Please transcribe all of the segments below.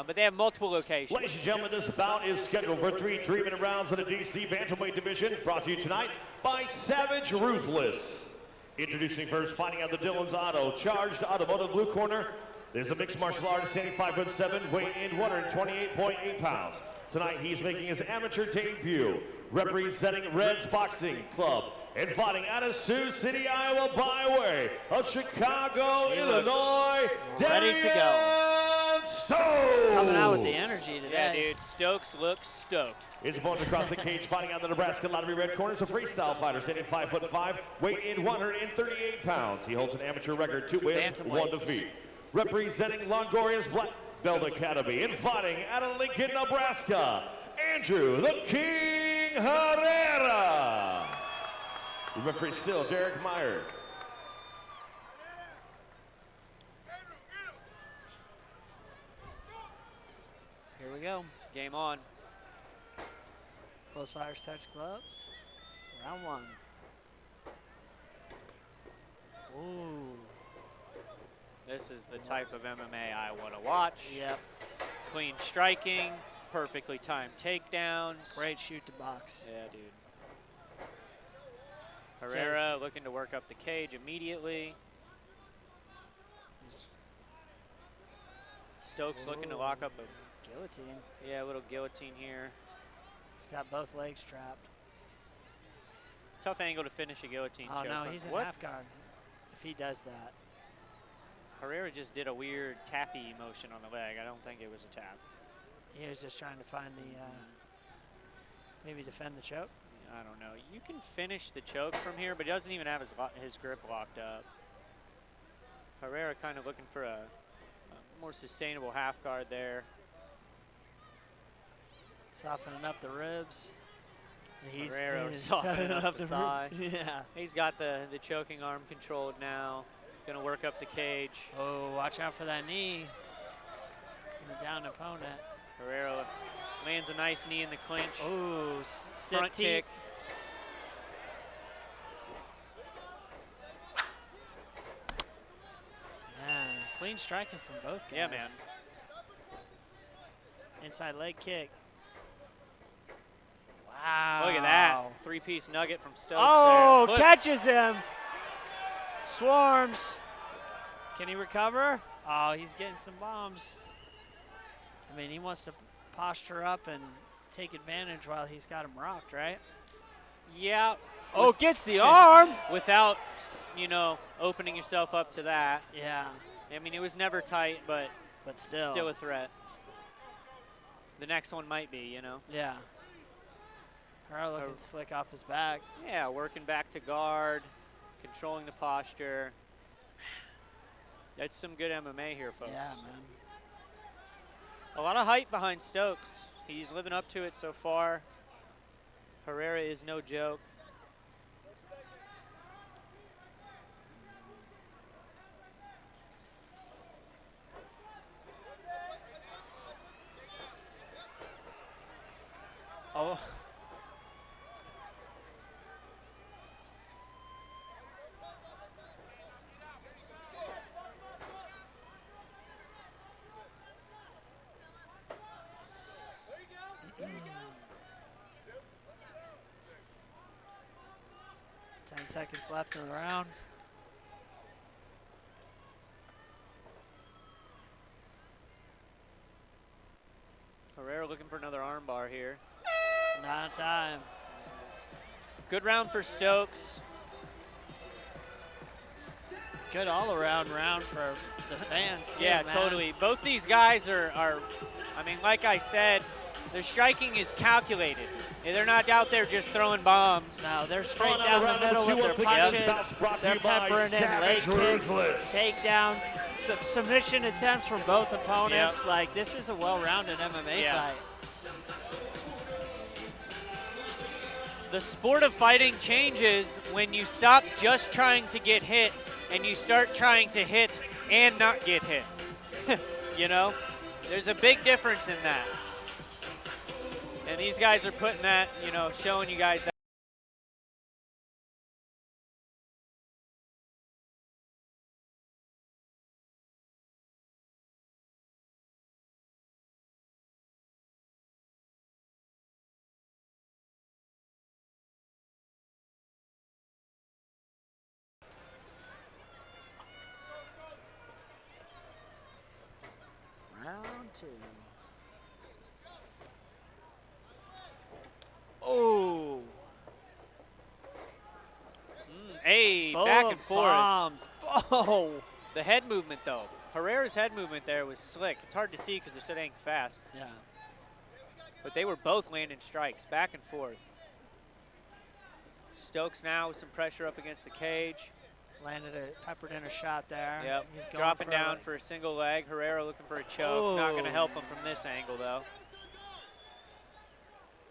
But they have multiple locations. Ladies and gentlemen, this bout is scheduled for three 3-minute rounds in the DC Bantamweight division, brought to you tonight by Savage Ruthless. Introducing first, fighting out the Dillon's Auto, charged automotive blue corner. There's a mixed martial artist, standing 5'7", weighing in 128.8 pounds. Tonight, he's making his amateur debut, representing Reds Boxing Club, and fighting out of Sioux City, Iowa, by way of Chicago, Illinois, ready to go. Stokes! Coming out with the energy today. Yeah, dude, Stokes looks stoked. His opponent across the cage, fighting out the Nebraska Lottery red corner, is a freestyle fighter, standing 5'5", weighing in 138 pounds. He holds an amateur record, 2 wins, 1 defeat. Representing Longoria's Black Belt Academy, and fighting out of Lincoln, Nebraska, Andrew the King Herrera. The referee still Derek Meyer. Here we go. Game on. Both fighters touch gloves. Round 1. Ooh. This is the type of MMA I want to watch. Yep. Clean striking, perfectly timed takedowns. Great shoot to box. Yeah, dude. Herrera looking to work up the cage immediately. Stokes looking to lock up a guillotine. Yeah, a little guillotine here. He's got both legs trapped. Tough angle to finish a guillotine choke. Oh no, he's in half guard if he does that. Herrera just did a weird tappy motion on the leg. I don't think it was a tap. He was just trying to find the, maybe defend the choke. I don't know. You can finish the choke from here, but he doesn't even have his grip locked up. Herrera kind of looking for a more sustainable half guard there. Softening up the ribs. He's softening up the thigh. Yeah. He's got the choking arm controlled now. Gonna work up the cage. Oh, watch out for that knee. The down opponent. Herrera lands a nice knee in the clinch. Oh, front kick. Man, clean striking from both guys. Yeah, man. Inside leg kick. Wow. Look at that. 3-piece nugget from Stokes. Oh, there. Catches him. Swarms. Can he recover? Oh, he's getting some bombs. I mean, he wants to posture up and take advantage while he's got him rocked, right? Yeah. Oh, gets the arm. Without, you know, opening yourself up to that. Yeah. I mean, it was never tight, but still a threat. The next one might be, you know. Yeah. Herrera looking slick off his back. Yeah, working back to guard, controlling the posture. That's some good MMA here, folks. Yeah, man. A lot of hype behind Stokes. He's living up to it so far. Herrera is no joke. Oh. Ten seconds left in the round. Herrera looking for another armbar here. Not time. Good round for Stokes. Good all-around round for the fans, too, Yeah, man. totally. Both these guys are, I mean, like I said, their striking is calculated. They're not out there just throwing bombs. No, they're straight down the middle with their punches. They're peppering in leg kicks, takedowns, submission attempts from both opponents. Yep. Like, this is a well-rounded MMA fight. The sport of fighting changes when you stop just trying to get hit and you start trying to hit and not get hit. You know? There's a big difference in that. And these guys are putting that, you know, showing you guys that. 2. Oh. Hey, back and forth. Bombs. Oh. The head movement, though. Herrera's head movement there was slick. It's hard to see because they're so dang fast. Yeah. But they were both landing strikes, back and forth. Stokes now with some pressure up against the cage. Peppered in a shot there. Yep, He's going dropping down for a single leg. Herrera looking for a choke. Not going to help him from this angle, though.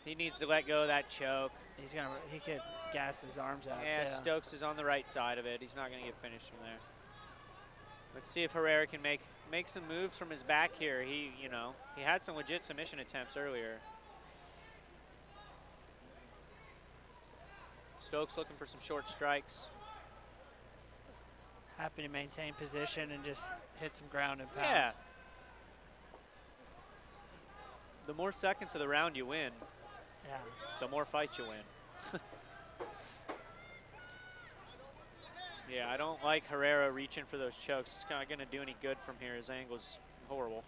He needs to let go of that choke. He could gas his arms out. Yeah, too. Stokes is on the right side of it. He's not going to get finished from there. Let's see if Herrera can make some moves from his back here. He had some legit submission attempts earlier. Stokes looking for some short strikes. Happy to maintain position and just hit some ground and pound. Yeah. The more seconds of the round you win, yeah, the more fights you win. Yeah, I don't like Herrera reaching for those chokes. It's not going to do any good from here. His angle's horrible.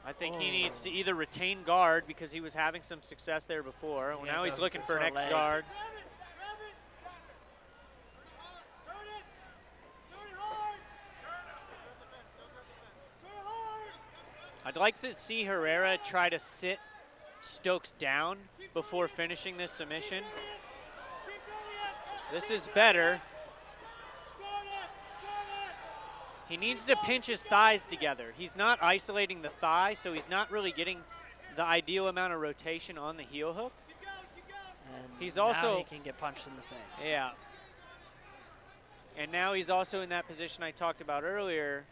I think he needs to either retain guard because he was having some success there before. Well, now he's looking for an X guard. I'd like to see Herrera try to sit Stokes down before finishing this submission. This is better. He needs to pinch his thighs together. He's not isolating the thigh, so he's not really getting the ideal amount of rotation on the heel hook. And he's also now he can get punched in the face. Yeah. And now he's also in that position I talked about earlier,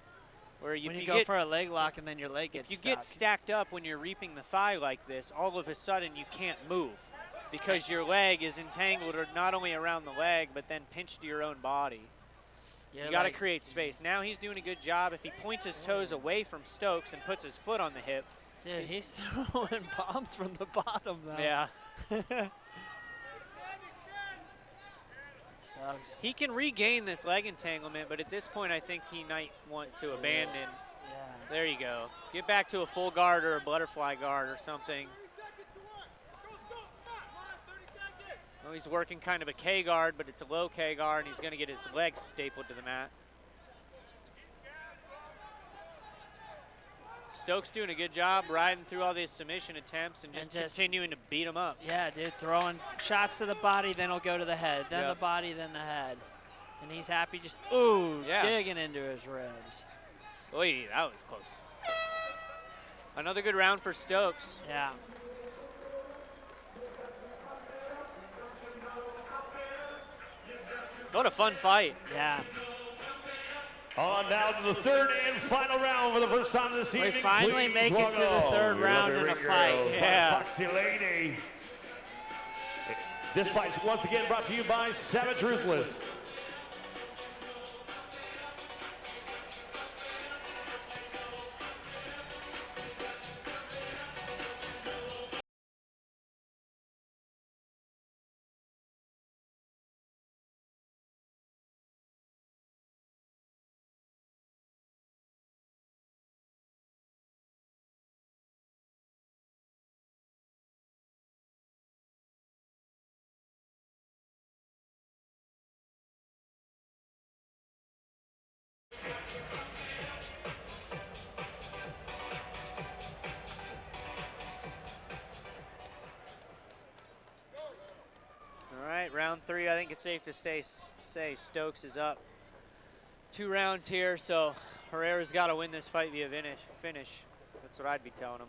where if you go for a leg lock and then your leg gets stuck. If you get stacked up when you're reaping the thigh like this, all of a sudden you can't move because your leg is entangled not only around the leg, but then pinched to your own body. You got to create space. Now he's doing a good job. If he points his toes away from Stokes and puts his foot on the hip. Dude, he's throwing bombs from the bottom, though. Yeah. Sucks. He can regain this leg entanglement, but at this point I think he might want to abandon. Yeah. There you go. Get back to a full guard or a butterfly guard or something. Well, he's working kind of a K guard, but it's a low K guard, and he's going to get his legs stapled to the mat. Stokes doing a good job riding through all these submission attempts and just continuing to beat him up. Yeah, dude, throwing shots to the body, then he'll go to the head, then the body, then the head. And he's happy just, digging into his ribs. Oy, that was close. Another good round for Stokes. Yeah. What a fun fight. Yeah. On now to the third and final round for the first time this evening. We finally make it to the third round in a fight. Yeah. Foxy Lady. This fight is once again brought to you by Savage Ruthless. All right, round 3, I think it's safe to say Stokes is up. 2 rounds here, so Herrera's got to win this fight via finish. That's what I'd be telling him.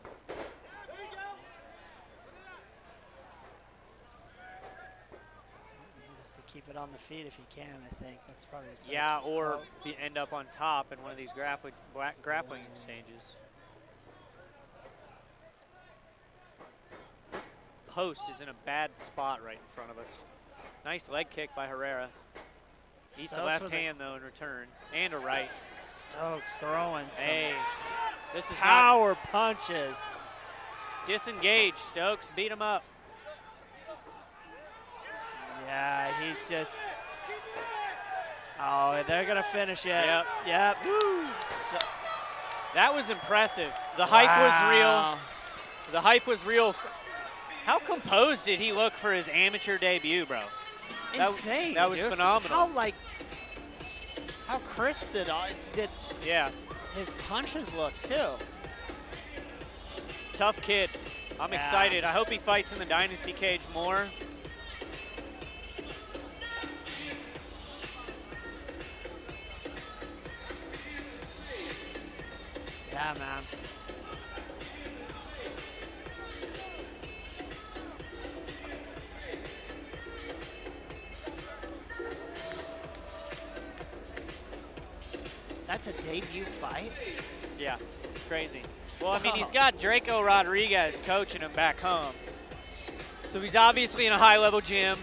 Just to keep it on the feet if he can, I think. That's probably his best. Yeah, or end up on top in one of these grappling exchanges. This post is in a bad spot right in front of us. Nice leg kick by Herrera. Eats a left hand, though, in return, and a right. Stokes throwing some this is power punches. Disengage, Stokes. Beat him up. Yeah, he's just. Oh, they're going to finish it. Yep. Yep. Woo. That was impressive. The hype was real. The hype was real. How composed did he look for his amateur debut, bro? Insane. That was dude. phenomenal. How crisp did yeah. his punches look too? Tough kid. I'm excited. I hope he fights in the Dynasty cage more. Yeah, man. That's a debut fight? Yeah, crazy. Well, I mean, he's got Draco Rodriguez coaching him back home. So he's obviously in a high-level gym.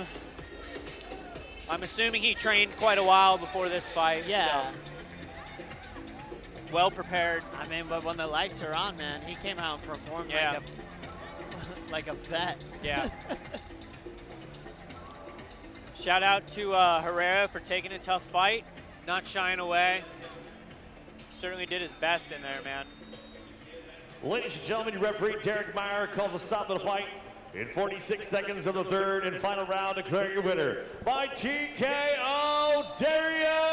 I'm assuming he trained quite a while before this fight. Yeah. So well prepared. I mean, but when the lights are on, man, he came out and performed like a vet. Yeah. Shout out to Herrera for taking a tough fight, not shying away. Certainly did his best in there, man. Ladies and gentlemen, your referee Derek Meyer calls a stop to the fight in 46 seconds of the third and final round, declaring your winner by TKO, Dearion